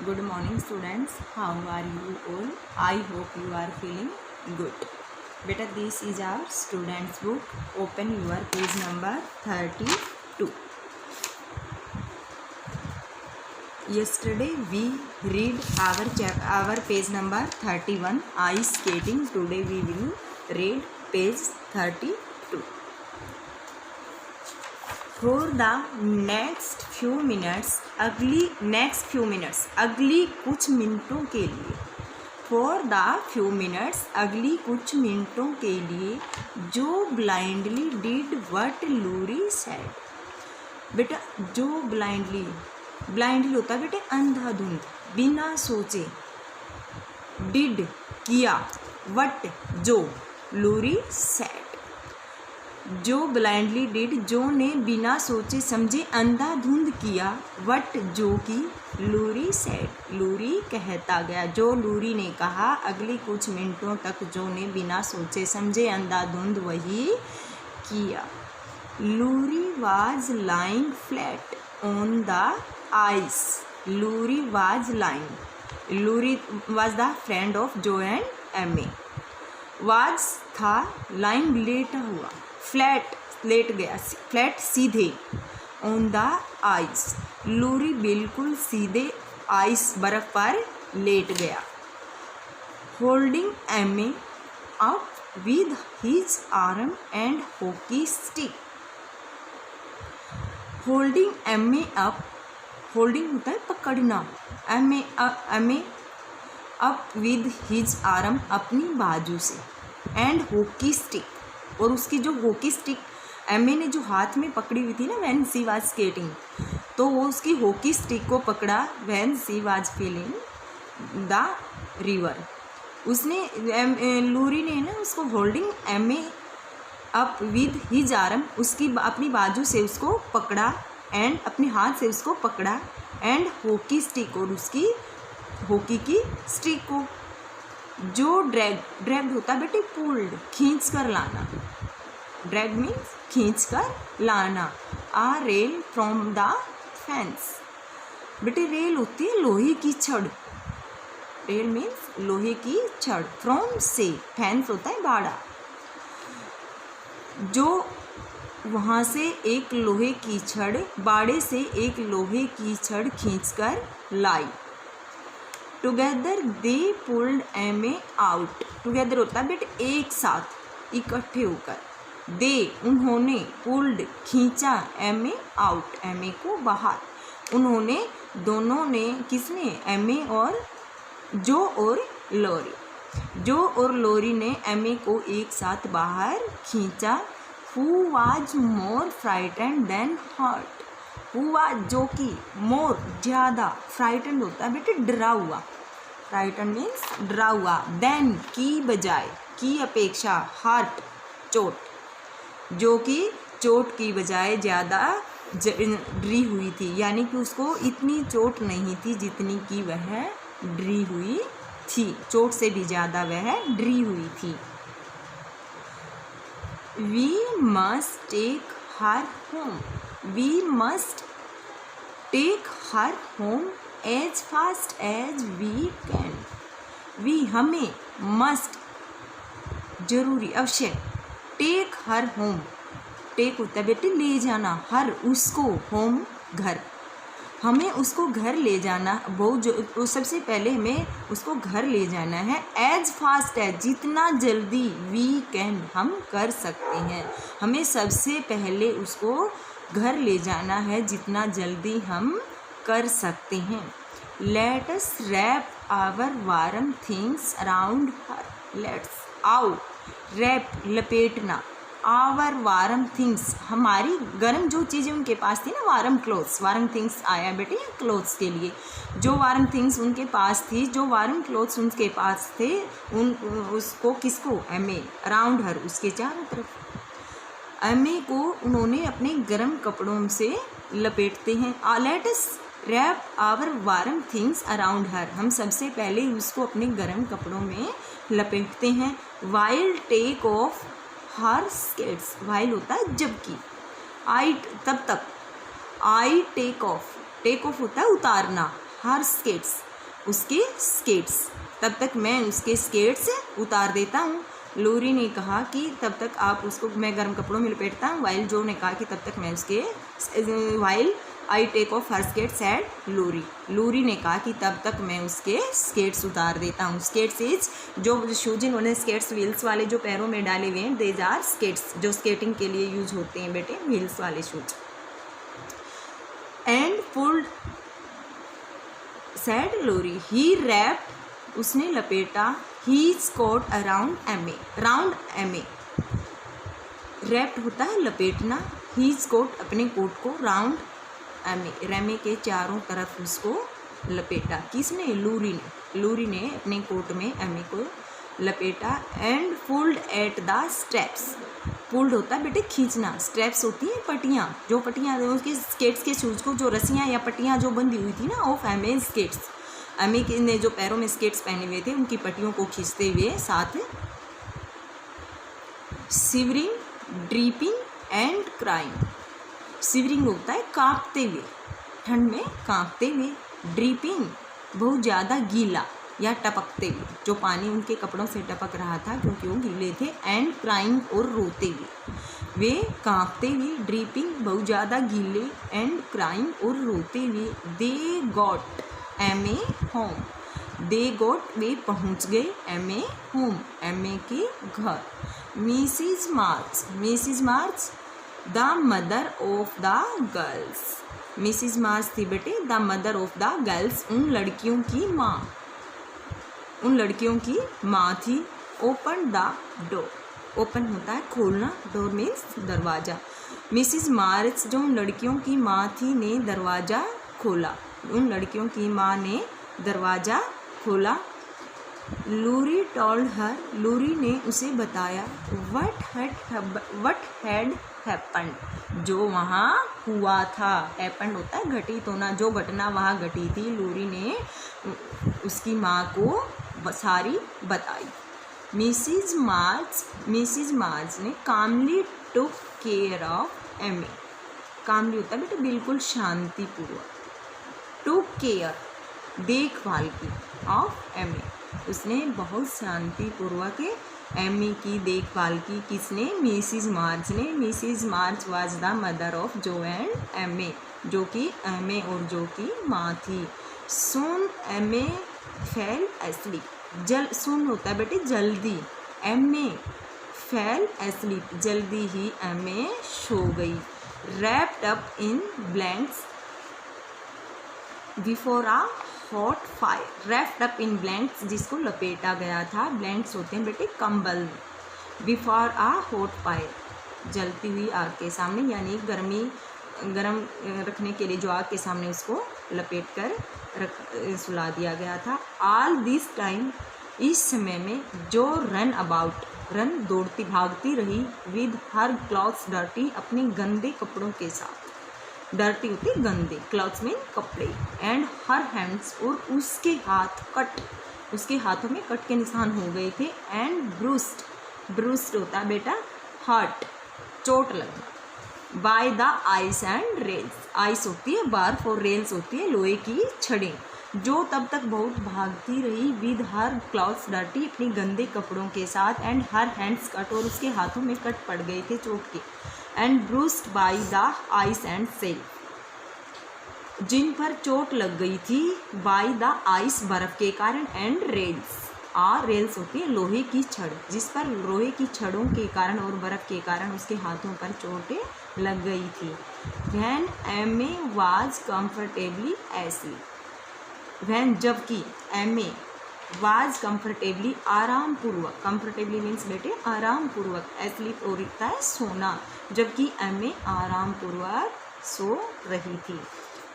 Good morning students, how are you all? I hope you are feeling good. Beta, this is our students book. Open your page number 32. Yesterday we read our page number 31, ice skating. Today we will read page 32. For the next few minutes, अगली कुछ मिनटों के लिए, for the few minutes अगली कुछ मिनटों के लिए, जो blindly did what Lurie said. बेटा जो ब्लाइंडली होता है बेटे अंधाधुंध, बिना सोचे, डिड किया, वट जो, लूरी सेड। जो ब्लाइंडली डिड जो ने बिना सोचे समझे अंधाधुंध किया, वट जो की, लूरी सेड लूरी कहता गया। जो लूरी ने कहा अगली कुछ मिनटों तक जो ने बिना सोचे समझे अंधाधुंध वही किया। Laurie was lying flat on the ice. Laurie was lying, Laurie was the friend of Jo and Amy. Was था, लाइंग लेटा हुआ, फ्लैट लेट गया, फ्लैट सीधे, ऑन द आइस लूरी बिल्कुल सीधे आइस बर्फ पर लेट गया। Holding Amy up with his arm and hockey stick. Holding Amy up, holding होता है पकड़ना, Amy up with his arm अपनी बाजू से, एंड हॉकी स्टिक और उसकी जो हॉकी स्टिक एमी ने जो हाथ में पकड़ी हुई थी ना व्हेन शी वाज स्केटिंग, तो वो उसकी हॉकी स्टिक को पकड़ा when she was feeling the river. उसने लूरी ने ना उसको holding Amy up with his arm, उसकी अपनी बाजू से उसको पकड़ा, एंड अपने हाथ से उसको पकड़ा, एंड हॉकी स्टिक और उसकी हॉकी की स्टिक को, जो ड्रैग होता है बेटे पुल्ड, खींच कर लाना। ड्रैग मीन्स खींच कर लाना। आ रेल फ्रॉम द फेंस। बेटे रेल होती है लोहे की छड़, रेल मीन्स लोहे की छड़, फ्रॉम से, फेंस होता है बाड़ा। जो वहाँ से एक लोहे की छड़, बाड़े से एक लोहे की छड़ खींच कर लाई। Together they pulled Amy out. Together होता है बेटे एक साथ, इकट्ठे होकर। दे उन्होंने, पुल्ड खींचा, एमी आउट एमी को बाहर। उन्होंने दोनों ने, किसने, एमी और जो और लॉरी। जो और लॉरी ने एमी को एक साथ बाहर खींचा। Who was more frightened than hurt. हुआ जो कि, मोर ज़्यादा, फ्राइटेंड होता है बेटे डरा हुआ, फ्राइटेंड मीन्स डरा हुआ, देन की बजाय, की अपेक्षा, हर्ट चोट, जो कि चोट की बजाय ज़्यादा डरी हुई थी, यानी कि उसको इतनी चोट नहीं थी जितनी कि वह डरी हुई थी, चोट से भी ज़्यादा वह डरी हुई थी। We must take her home. We must take her home as fast as we can. We हमें, must जरूरी, अवश्य, take her home, take होता है बेटे ले जाना, हर उसको, home घर, हमें उसको घर ले जाना। तो सबसे पहले हमें उसको घर ले जाना है। एज फास्ट एज, जितना जल्दी, वी कैन हम कर सकते हैं, हमें सबसे पहले उसको घर ले जाना है जितना जल्दी हम कर सकते हैं। Let us wrap our warm things around her. Let's, आओ, रैप लपेटना, आवर वार्म थिंग्स हमारी गर्म जो चीज़ें उनके पास थी ना, वार्म क्लोथ्स, वार्म थिंग्स आया बेटे क्लोथ्स के लिए। जो वार्म थिंग्स उनके पास थी, जो वार्म क्लोथ्स उनके पास थे, उसको, किसको, एमी, अराउंड हर, उसके चारों तरफ। एमी को उन्होंने अपने गर्म कपड़ों से लपेटते हैं। Let us wrap our warm things around her, हम सबसे पहले उसको अपने गर्म कपड़ों में लपेटते हैं। While take off her skates, while होता है जबकि, आई तब तक, I take off, take off होता है उतारना, हर स्केट्स उसके स्केट्स, तब तक मैं उसके स्केट्स उतार देता हूँ। लूरी ने कहा कि तब तक आप उसको मैं गर्म कपड़ों में लपेटता हूँ। वाइल जो ने कहा कि तब तक मैं उसके while I take off her skates at Laurie. Laurie ने कहा कि तब तक मैं उसके स्केट्स उतार देता हूँ। स्केट्स इज जो शूज इन्होंने स्केट्स व्हील्स वाले जो पैरों में डाले हुए हैं, देज आर स्केट्स, जो स्केटिंग के लिए यूज होते हैं बेटे, व्हील्स वाले shoes. And pulled said Lurie, he wrapped, उसने लपेटा, हीज कोट अराउंड एमे, राउंड एमे, रैप्ड होता है लपेटना, हीज कोट अपने कोट को, राउंड एमे, रेमे के चारों तरफ उसको लपेटा। किसने? लूरी ने। लूरी ने अपने कोट में एमे को लपेटा। And pulled at the steps, pulled होता है बेटे खींचना, स्टेप्स होती हैं पट्टियाँ, जो पट्टियाँ उसके स्केट्स के शूज को जो रस्सियाँ या पट्टियाँ जो बंधी हुई थी ना, ऑफ एमे स्केट्स, एमे ने जो पैरों में स्केट्स पहने हुए थे उनकी पट्टियों को खींचते हुए साथ शिवरिंग, ड्रीपिंग एंड क्राइंग। शिवरिंग होता है कांपते हुए, ठंड में कांपते हुए। ड्रीपिंग बहुत ज़्यादा गीला या टपकते हुए, जो पानी उनके कपड़ों से टपक रहा था क्योंकि वो गीले थे। एंड क्राइंग और रोते हुए, वे कांपते हुए, ड्रीपिंग बहुत ज़्यादा गीले, एंड क्राइंग और रोते हुए। They got Amy home, they got वे पहुँच गए, एमे होम एमे के घर। Mrs March, Mrs March the mother of the girls, Mrs March थी बेटे the mother of the girls, उन लड़कियों की माँ, उन लड़कियों की माँ थी। ओपन द डोर, ओपन होता है खोलना, डोर मीन्स दरवाज़ा। मिसिज मार्च जो उन लड़कियों की माँ थी ने दरवाज़ा खोला, उन लड़कियों की माँ ने दरवाज़ा खोला। लूरी टोल्ड हर, लूरी ने उसे बताया, वट हैड हैपेंड, जो वहाँ हुआ था। हैपेंड होता है घटित होना, जो घटना वहाँ घटी थी लूरी ने उसकी माँ को सारी बताई। मिसिज मार्च ने कामली टुक केयर ऑफ एमे, कामली होता है बेटा बिल्कुल शांतिपूर्वक, टुक केयर देखभाल की, ऑफ एमे, उसने बहुत शांतिपूर्वक एमी की देखभाल की। किसने? मिसिज मार्च ने। Mrs March was the mother of Jo and एमे, जो कि एमे और जो की माँ थी। सून एमे फेल एस्लीप, सून होता है बेटे जल्दी, एमे फेल एस्लीप, जल्दी ही एमे सो गई। Wrapped up in blankets before a hot fire, wrapped up in blankets जिसको लपेटा गया था, ब्लैंक्स होते हैं बेटे कंबल में। बिफोर आ हॉट फायर, जलती हुई आग के सामने, यानी गरम रखने के लिए जो आग के सामने उसको लपेट कर सुला दिया गया था। ऑल दिस टाइम, इस समय में जो रन अबाउट, रन दौड़ती भागती रही, विद हर क्लॉथ्स डर्टी, अपने गंदे कपड़ों के साथ, डर्टी होते गंदे, क्लॉथ्स में कपड़े, एंड हर हैंड्स और उसके हाथ कट, उसके हाथों में कट के निशान हो गए थे। एंड ब्रूस्ड, ब्रूस्ड होता है बेटा हर्ट, चोट लगना। Bye the ice and rails, ice होती है बार, फॉर रेल्स होती है लोहे की छड़ें, जो तब तक बहुत भागती रही। विद हर क्लॉथ्स डर्टी, अपने गंदे कपड़ों के साथ, एंड हर हैंड्स कट, और उसके हाथों में कट पड़ गए थे चोट के। And bruised by the ice and sell, जिन पर चोट लग गई थी, बाय द आइस बर्फ के कारण, एंड रेल्स, रेल्स होती है लोहे की छड़, जिस पर लोहे की छड़ों के कारण और बर्फ के कारण उसके हाथों पर चोटें लग गई थी। व्हेन एमे वाज कंफर्टेबली एस्लीप, व्हेन जबकि एमे वाज कंफर्टेबली आरामपूर्वक, कंफर्टेबली मीन्स बेटे आरामपूर्वक, एस्लीप और होता है सोना, जबकि एमे आरामपूर्वक सो रही थी।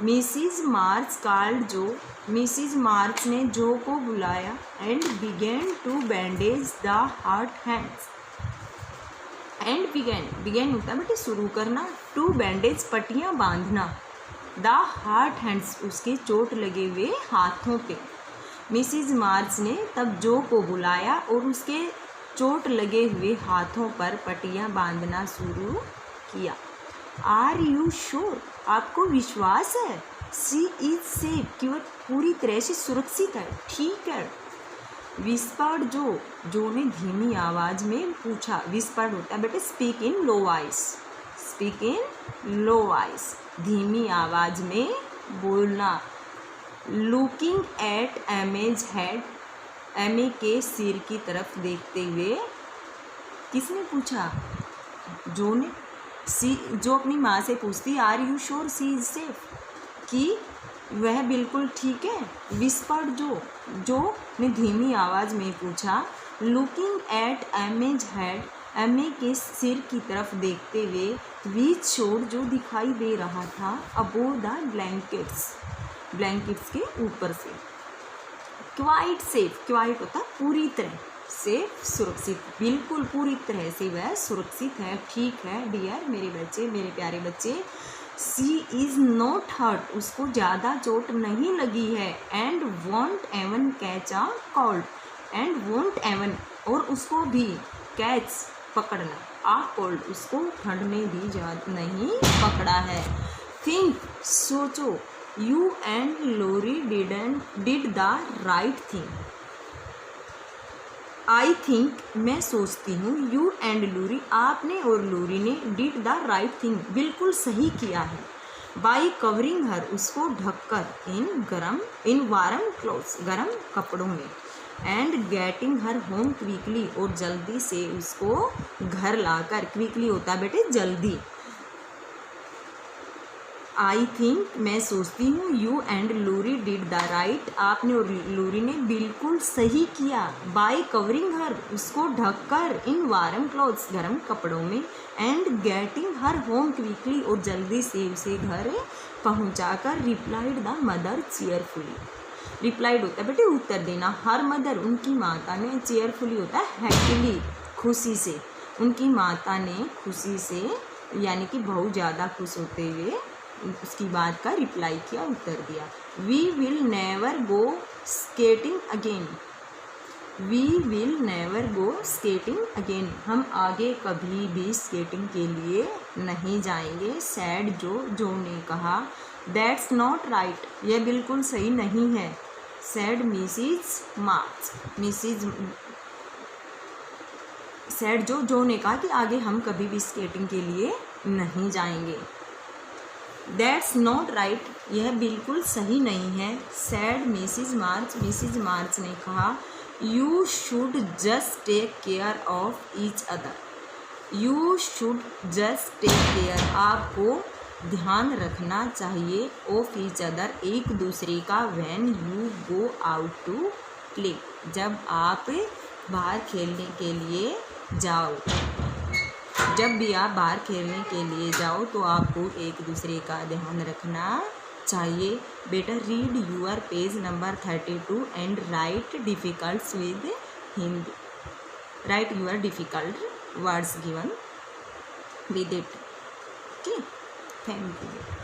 मिसिज मार्च कॉल्ड जो, मिसिज मार्च ने जो को बुलाया। And began to bandage the hurt hands, and began होता है बेटे शुरू करना, टू बैंडेज पट्टियाँ बांधना, द हर्ट हैंड्स उसके चोट लगे हुए हाथों पे। मिसिज मार्च ने तब जो को बुलाया और उसके चोट लगे हुए हाथों पर पट्टियाँ बांधना शुरू किया। आर यू श्योर, आपको विश्वास है? शी इज सेफ कि वह पूरी तरह से सुरक्षित है, ठीक है। विस्पर्ड जो ने धीमी आवाज में पूछा। विस्पर्ड होता है बेटे speak in low voice, speak in low voice, धीमी आवाज में बोलना। लुकिंग एट एमेज हेड, एमे के सिर की तरफ देखते हुए किसने पूछा? जो ने। जो अपनी माँ से पूछती are you sure she is safe, कि वह बिल्कुल ठीक है। विस्पर्ड जो ने धीमी आवाज में पूछा। लुकिंग एट एमेज हेड, एमे के सिर की तरफ देखते हुए। विच शोड जो दिखाई दे रहा था अबोव द ब्लैंकेट्स, ब्लैंकेट्स के ऊपर से। क्वाइट सेफ, क्वाइट होता पूरी तरह, सेफ सुरक्षित, बिल्कुल पूरी तरह से वह सुरक्षित है, ठीक है। डियर मेरे बच्चे, मेरे प्यारे बच्चे, शी इज़ नॉट हर्ट, उसको ज़्यादा चोट नहीं लगी है। And won't even catch a cold, and won't even और उसको भी कैच पकड़ना, आ कोल्ड उसको ठंड में भी ज़्यादा नहीं पकड़ा है। थिंक सोचो, you and Laurie did the right thing. I think मैं सोचती हूँ, यू एंड लूरी आपने और लूरी ने डिड द राइट थिंग बिल्कुल सही किया है। बाई कवरिंग हर उसको ढककर, इन वार्म क्लोथ्स गर्म कपड़ों में। And getting her home quickly और जल्दी से उसको घर लाकर, क्विकली होता बेटे जल्दी। आई थिंक मैं सोचती हूँ, you and Lurie did the right आपने और लूरी ने बिल्कुल सही किया। बाय कवरिंग हर उसको ढककर, इन वार्म क्लोथ्स गर्म कपड़ों में। And getting her home quickly और जल्दी से उसे घर पहुँचाकर। Replied the mother cheerfully, replied होता है बेटे उत्तर देना। हर मदर उनकी माता ने, चीयरफुली होता है हैप्पीली खुशी से, उनकी माता ने खुशी से यानी कि बहुत ज़्यादा खुश होते हुए उसकी बात का रिप्लाई किया, उत्तर दिया। We will never go skating again, we will never go skating again हम आगे कभी भी स्केटिंग के लिए नहीं जाएंगे। सैड जो ने कहा। दैट्स नॉट राइट यह बिल्कुल सही नहीं है। सैड मिसिज मार्च, सैड जो ने कहा कि आगे हम कभी भी स्केटिंग के लिए नहीं जाएंगे। दैट्स नॉट राइट यह बिल्कुल सही नहीं है। सैड मिसिज मार्च ने कहा। You should just take care of each other, you should just take care आपको ध्यान रखना चाहिए। ऑफ ईच अदर एक दूसरे का। When you go out to play जब आप बाहर खेलने के लिए जाओ, जब भी आप बाहर खेलने के लिए जाओ तो आपको एक दूसरे का ध्यान रखना चाहिए। बेटा read your page number 32 and write difficults with Hindi, write your difficult words given with it. Okay, thank you.